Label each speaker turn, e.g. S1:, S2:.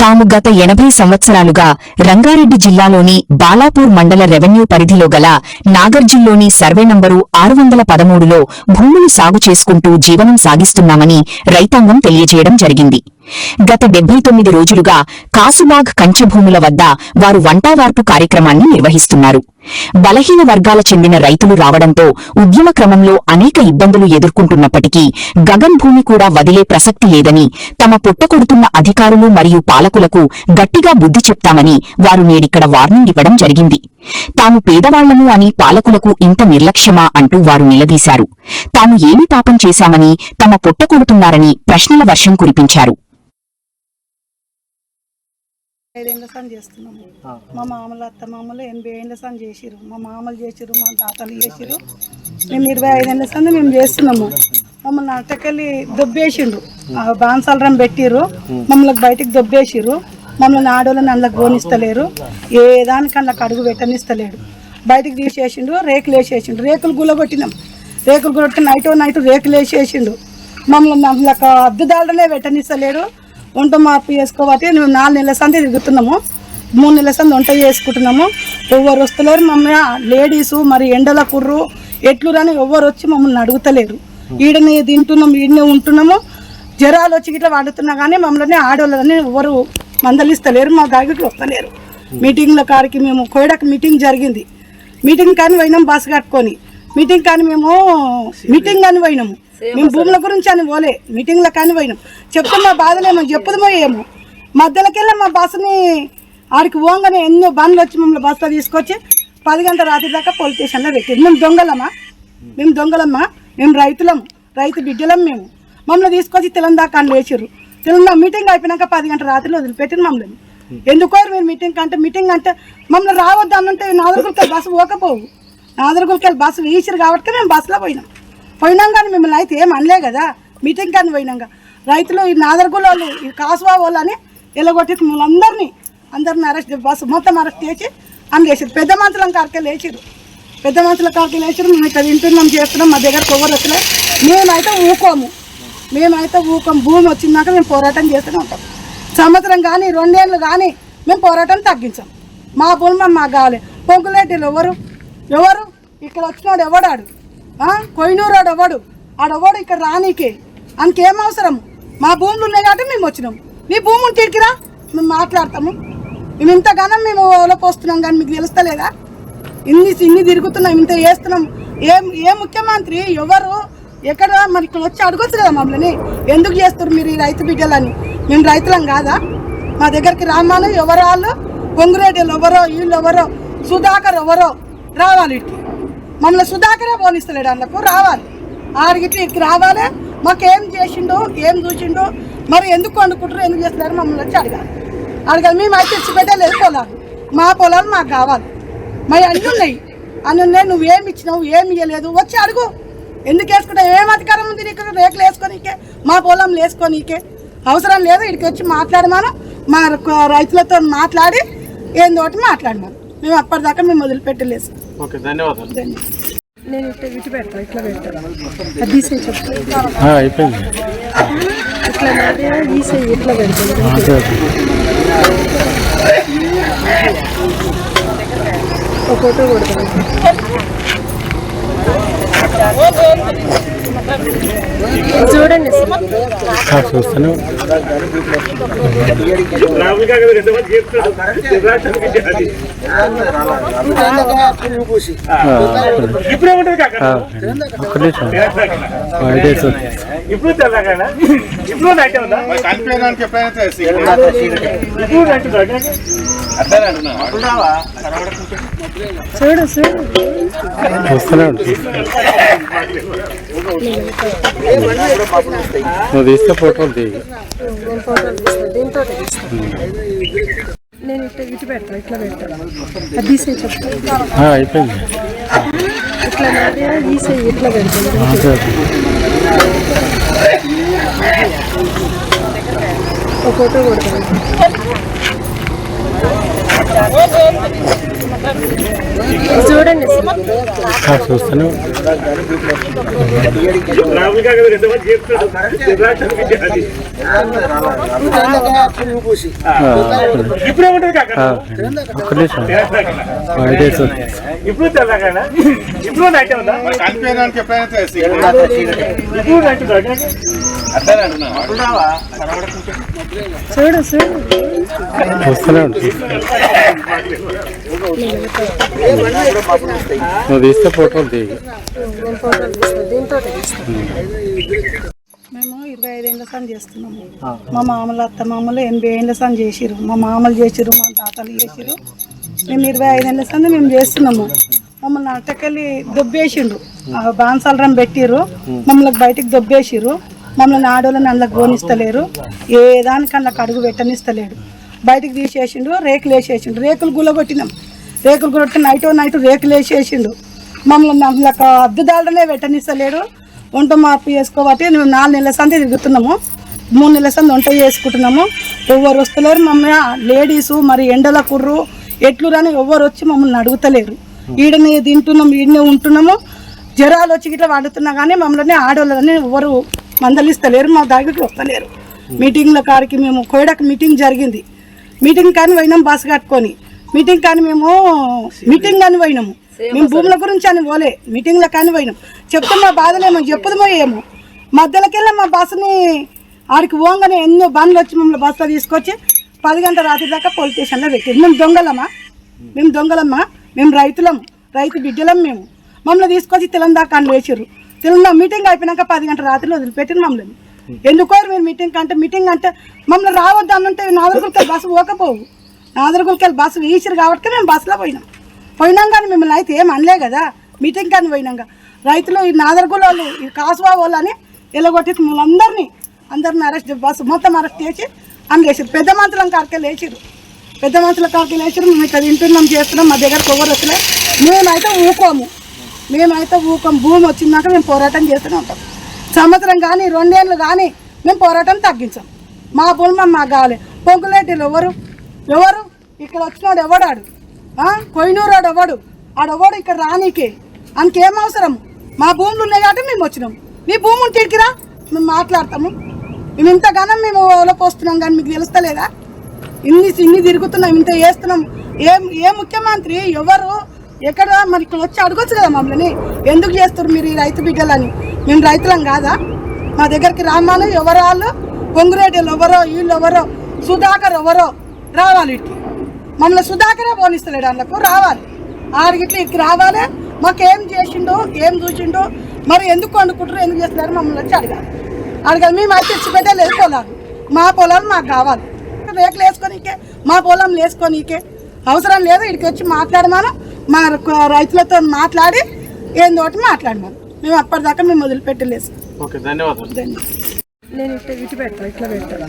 S1: తాము గత 80 సంవత్సరాలుగా రంగారెడ్డి జిల్లాలోని బాలాపూర్ మండల రెవెన్యూ పరిధిలో గల నాగర్జుల్లోని సర్వే నంబరు 613లో భూములు సాగు చేసుకుంటూ జీవనం సాగిస్తున్నామని రైతాంగం తెలియజేయడం జరిగింది. గత 79 రోజులుగా కాసుబాగ్ కంచె భూముల వద్ద వారు వంటావార్పు కార్యక్రమాన్ని నిర్వహిస్తున్నారు. బలహీన వర్గాల చెందిన రైతులు రావడంతో ఉద్యమ క్రమంలో అనేక ఇబ్బందులు ఎదుర్కొంటున్నప్పటికీ గగన్ భూమి కూడా వదిలే ప్రసక్తి లేదని, తమ పుట్టకొడుతున్న అధికారులు మరియు పాలకులకు గట్టిగా బుద్ధి చెప్తామని వారు నేడిక్కడ వార్నింగ్ ఇవ్వడం జరిగింది. తాము పేదవాళ్లము అని పాలకులకు ఇంత నిర్లక్ష్యమా అంటూ వారు నిలదీశారు. తాము ఏమి పాపం చేశామని తమ పుట్టకొడుతున్నారని ప్రశ్నల వర్షం కురిపించారు.
S2: 5 ఏళ్ల సంది చేస్తున్నాము. మా మామలు అత్త మామలు 80 ఏళ్ల సంది చేసిరు. మా మామలు చేసిరు, మా తాతలు చేసిరు. మేము 25 ఏళ్ల సంది మేము చేస్తున్నాము. మమ్మల్ని అట్టకెళ్ళి దొబ్బేసిండ్రు, బాన్సాలరం పెట్టిరు, మమ్మల్ని బయటికి దొబ్బేసిరు. మమ్మల్ని ఆడోళ్ళని అందులోకి పోనిస్తలేరు, ఏ దానికి అందులోకి అడుగు పెట్టనిస్తలేడు. బయటికి తీసేసిండు, రేకులు వేసేసిండు. రేకులు గుల్లగొట్టినాం, రేకులు గుల్లగొట్టి నైట్ రేకులు వేసేసిండు. మమ్మల్ని అందులోకి అద్దుదాలనే పెట్టనిస్తలేడు. వంట మార్పు చేసుకోబట్టి మేము 4 నెలల సంది తిరుగుతున్నాము, 3 నెలల సంది వంట చేసుకుంటున్నాము. ఎవరు వస్తలేరు. మమ్మల్ని లేడీసు మరి ఎండల కుర్రు ఎట్లు రాని ఎవరు వచ్చి మమ్మల్ని అడుగుతలేరు. ఈడనే తింటున్నాం, ఈడనే ఉంటున్నాము. జ్వరాలు వచ్చి ఇట్లా వాడుతున్నా కానీ మమ్మల్ని ఆడవాళ్ళని ఎవరు మందలిస్తలేరు, మా దగ్గరికి వస్తలేరు. మీటింగ్ల కాడికి మేము కోయడకు మీటింగ్ జరిగింది. మీటింగ్ కానీ పోయినాం బస్సు కట్టుకొని. మీటింగ్ కానీ మేము మీటింగ్ అని పోయినాము. మేము భూముల గురించి అని పోలే, మీటింగ్లో కానీ పోయినాం. చెప్తే మా బాధలేమో చెప్పుదమో ఏమో. మధ్యలోకెళ్ళి మా బస్సుని ఆడికి పోగానే ఎన్నో బండ్లు వచ్చి మమ్మల్ని బస్సులో తీసుకొచ్చి 10 గంటల రాత్రి దాకా పోలీస్ స్టేషన్లో పెట్టింది. మేము దొంగలమ్మా, మేము రైతులము, రైతు బిడ్డలం. మేము మమ్మల్ని తీసుకొచ్చి తెలంగాణ అని వేసిర్రు. తెలంగాణ మీటింగ్ అయిపోయినాక 10 గంటల రాత్రిలో వదిలిపెట్టిన మమ్మల్ని. ఎందుకో మీరు మీటింగ్ అంటే మమ్మల్ని రావద్దు అన్నంటే నాదరుగులకి బస్సు పోకపోవు. నాదరుగులకి బస్సు వేసిరు కాబట్టి మేము బస్సులో పోయినాం కానీ మిమ్మల్ని అయితే ఏం అనలే కదా. మీటింగ్ కానీ పోయినాక రైతులు ఈ నాదర్గుల వాళ్ళు, ఈ కాసువా వాళ్ళు అని ఎల్లగొట్టి మిమ్మల్ని అందరిని అరెస్ట్, బస్సు మొత్తం అరెస్ట్ చేసి వేసారు. పెద్ద మనుషుల కాడికి వేసారు. మేము ఇక్కడ వింటున్నాం, చేస్తున్నాం. మా దగ్గరకు ఎవరు వస్తలే. మేమైతే ఊకోము. భూమి వచ్చిందాక మేము పోరాటం చేస్తూనే ఉంటాం. సంవత్సరం కానీ 2 ఏళ్ళు కానీ మేము పోరాటం తగ్గించాం. మా భూమి మాకు కావాలి. పొంగులేటిలు ఎవరు ఇక్కడ వచ్చినాడు ఎవడాడు, కొయినూరాడు ఆడెవడు ఇక్కడ రానీకే అందుకేం అవసరం. మా భూములు ఉన్నాయి కాబట్టి మేము వచ్చినాం. మీ భూమి ఉంటే ఇక్కడికి మేము మాట్లాడతాము. మేము ఇంతగానం మేము ఓలపోస్తున్నాం కానీ మీకు తెలుస్తలేదా? ఇన్ని తిరుగుతున్నాం, ఇంత చేస్తున్నాం. ఏ ముఖ్యమంత్రి ఎవరు ఎక్కడ మరి ఇక్కడ వచ్చి అడగొచ్చు కదా మమ్మల్ని, ఎందుకు చేస్తారు మీరు ఈ రైతు బిడ్డలని? మేము రైతులం కాదా? మా దగ్గరికి రామాను ఎవరో వాళ్ళు, పొంగురేడ్డిలు ఎవరో, వీళ్ళు ఎవరో, సుధాకర్ ఎవరో రావాలి. ఇటు మమ్మల్ని సుధాకరే పోనిస్తలేడు. అందుకు రావాలి, ఆడిగిట్టు ఇక్కడికి రావాలి. మాకేం చేసిండు, ఏం చూసిండు, మరి ఎందుకు వండుకుంటారు, ఎందుకు చేస్తున్నారు మమ్మల్ని వచ్చి అడగాలి. మేము అయితే ఇచ్చిపెట్టలేదు పొలాలు, మా పొలాలు మాకు కావాలి. మరి అన్నీ ఉన్నాయి. నువ్వేమి ఇచ్చినావు, ఏమి ఇవ్వలేదు, వచ్చి అడుగు. ఎందుకు వేసుకుంటావు? ఏం అధికారం ఉంది నీకు రేకులు వేసుకోనీకే, మా పొలం వేసుకోనీకే? అవసరం లేదు. ఇక్కడికి వచ్చి మాట్లాడమాను, మా రైతులతో మాట్లాడి ఏందోటి మాట్లాడమాను. మేము అప్పటిదాకా మేము వదిలిపెట్టలేదు.
S3: ఓకే, ధన్యవాదాలు.
S2: నేను ఇటు పెడతాను, ఇట్లా పెడతాను. అది తీసే చెప్తాను,
S3: అయిపోయింది.
S2: ఇట్లా తీసే ఇట్లా పెడతాను. ఒక ఫోటో కొడతాను. చూడండి
S3: చూస్తాను.
S4: ఇప్పుడు
S3: నువ్వు తీస్తే ఫోటోలు తీయ.
S2: నేను ఇటు పెడతాను, ఇట్లా పెడతాను. అది తీసే చెప్తాను.
S3: అయిపోయింది.
S2: ఇట్లా తీసే ఇట్లా పెడతాను. ఒక ఫోటో కొడతాను. చూడండి
S3: చూస్తాను
S4: ఇప్పుడు
S2: చూడు
S3: చూస్తూనే ఉంటుంది నువ్వు తీస్తే ఫోటోలు దిగి
S2: మేము 25 ఏళ్ళ సంది చేస్తున్నాము. మా మామల అత్త మామలు 80 ఏళ్ళ సంది చేసిరు. మా మామలు చేసిరు, మా తాతలు చేసిరు. మేము 25 ఏళ్ళ సంది మేము చేస్తున్నాము. మమ్మల్ని అట్టకెళ్ళి దొబ్బేసిండు, బాన్సాలరం పెట్టిరు, మమ్మల్ని బయటికి దొబ్బేసిరు. మమ్మల్ని ఆడోళ్ళని అందులోకి పోనిస్తలేరు, ఏ దానికి అందులోకి అడుగు పెట్టనిస్తలేడు. బయటికి తీసేసిండు, రేకులు వేసేసిండు. రేకులు గుల్లగొట్టినాం, రేకులు కొట్టి నైట్ రేకులు వేసేసిండు. మమ్మల్ని అందులోకి అద్దుదాడలే పెట్టనిస్తలేడు. వంట మార్పు చేసుకోబట్టి మేము 4 నెలల సంది తిరుగుతున్నాము, 3 నెలల సంది వంట చేసుకుంటున్నాము. ఎవరు వస్తలేరు. మమ్మల్ని లేడీసు మరి ఎండల కుర్రు ఎట్లు రాని ఎవరు వచ్చి మమ్మల్ని అడుగుతలేరు. ఈడనే తింటున్నాము, ఈడనే ఉంటున్నాము. జ్వరాలు వచ్చి ఇట్లా వాడుతున్నా కానీ మమ్మల్ని ఆడవాళ్ళని ఎవరు మందలిస్తలేరు, మా దగ్గరికి వస్తలేరు. మీటింగ్ల కాడికి మేము కోయడకు మీటింగ్ జరిగింది. మీటింగ్ కానీ పోయినాం బస్సు కట్టుకొని. మీటింగ్ కానీ మేము మీటింగ్ కానీ పోయినాము. మేము భూముల గురించి అని పోలే, మీటింగ్లో కానీ పోయినాం. చెప్తే మా బాధలేమో చెప్పుదమో ఏమో. మధ్యలోకెళ్ళి మా బస్సుని ఆడికి పోగానే ఎన్నో బండ్లు వచ్చి మమ్మల్ని బస్సులో తీసుకొచ్చి 10 గంటల రాత్రి దాకా పోలీస్ స్టేషన్లో పెట్టారు. మేము దొంగలమ్మా, మేము రైతులం, రైతు బిడ్డలం. మేము మమ్మల్ని తీసుకొచ్చి తెలంగాణ వేసారు. తెలంగాణ మీటింగ్ అయిపోయినాక 10 గంటల రాత్రిలో వదిలిపెట్టిన మమ్మల్ని. ఎందుకో మీరు మీటింగ్ అంటే మమ్మల్ని రావద్దు అన్నంటే నాదరుగులకెళ్ళి బస్సు పోకపోవు. నాదరుగులకెళ్ళి బస్సు వీసిరు కాబట్టి మేము బస్సులో పోయినాం కానీ మిమ్మల్ని అయితే ఏం అనలే కదా. మీటింగ్ కానీ పోయినాక రైతులు ఈ నాదరుగుల వాళ్ళు, ఈ కాసువా వాళ్ళు అని ఎలగొట్టి మమ్మల్ని అందరిని అరెస్ట్, బస్సు మొత్తం అరెస్ట్ చేసి వేసారు. పెద్ద మనుషులం కాడికెళ్ళి వేసారు, పెద్ద మనుషుల కాడికెళ్ళి వేసారు. మేము ఇక్కడ తింటున్నాం, చేస్తున్నాం, మా దగ్గర కొవ్వరు వస్తలే. మేమైతే ఊకోము. భూమి వచ్చిందాక మేము పోరాటం చేస్తూనే ఉంటాం. సంవత్సరం కానీ 2 ఏళ్ళు కానీ మేము పోరాటం తగ్గించాం. మా భూమి మాకు కావాలి. పొంగులేటిలు ఎవరు ఇక్కడ వచ్చినాడు ఎవడాడు, కొయినూరాడు ఆడెవడు ఇక్కడ రానీకే అంకేం అవసరం. మా భూములు ఉన్నాయి కాబట్టి మేము వచ్చినాం. మీ భూమి ఉంటే ఇక్కరా మేము మాట్లాడతాము. మేము ఇంతగానో మేము పోస్తున్నాం కానీ మీకు తెలుస్తలేదా? ఇన్ని తిరుగుతున్నాం, ఇంత చేస్తున్నాం. ఏ ముఖ్యమంత్రి ఎవరు ఎక్కడ మరి ఇక్కడ వచ్చి అడగొచ్చు కదా మమ్మల్ని, ఎందుకు చేస్తారు మీరు ఈ రైతు బిడ్డలని? మేము రైతులం కాదా? మా దగ్గరికి రామాను ఎవరో వాళ్ళు, పొంగురేటిలు ఎవరో, వీళ్ళు ఎవరో, సుధాకర్ ఎవరో రావాలి. ఇట్లా మమ్మల్ని సుధాకరే పోనిస్తలేడు, అందుకు రావాలి. ఆడిగిట్లా ఇక్కడికి రావాలి. మాకేం చేసిండో, ఏం చూసిండో, మరి ఎందుకు వండుకుంటారు, ఎందుకు చేస్తున్నారు మమ్మల్ని వచ్చి అడగాలి. మేము అయితే ఇచ్చి పెట్టలేదు పొలాలు. మా పొలాలు మాకు కావాలి. రేకులు వేసుకోనీకే, మా పొలం వేసుకోనీకే అవసరం లేదు. ఇక్కడికి వచ్చి మాట్లాడమాను, మా రైతులతో మాట్లాడి ఏందోటి మాట్లాడమాను. మేము అప్పటిదాకా మేము వదిలిపెట్టలేదు.
S3: ఓకే, ధన్యవాదాలు.
S2: నేను ఇట్లా పెడతాను.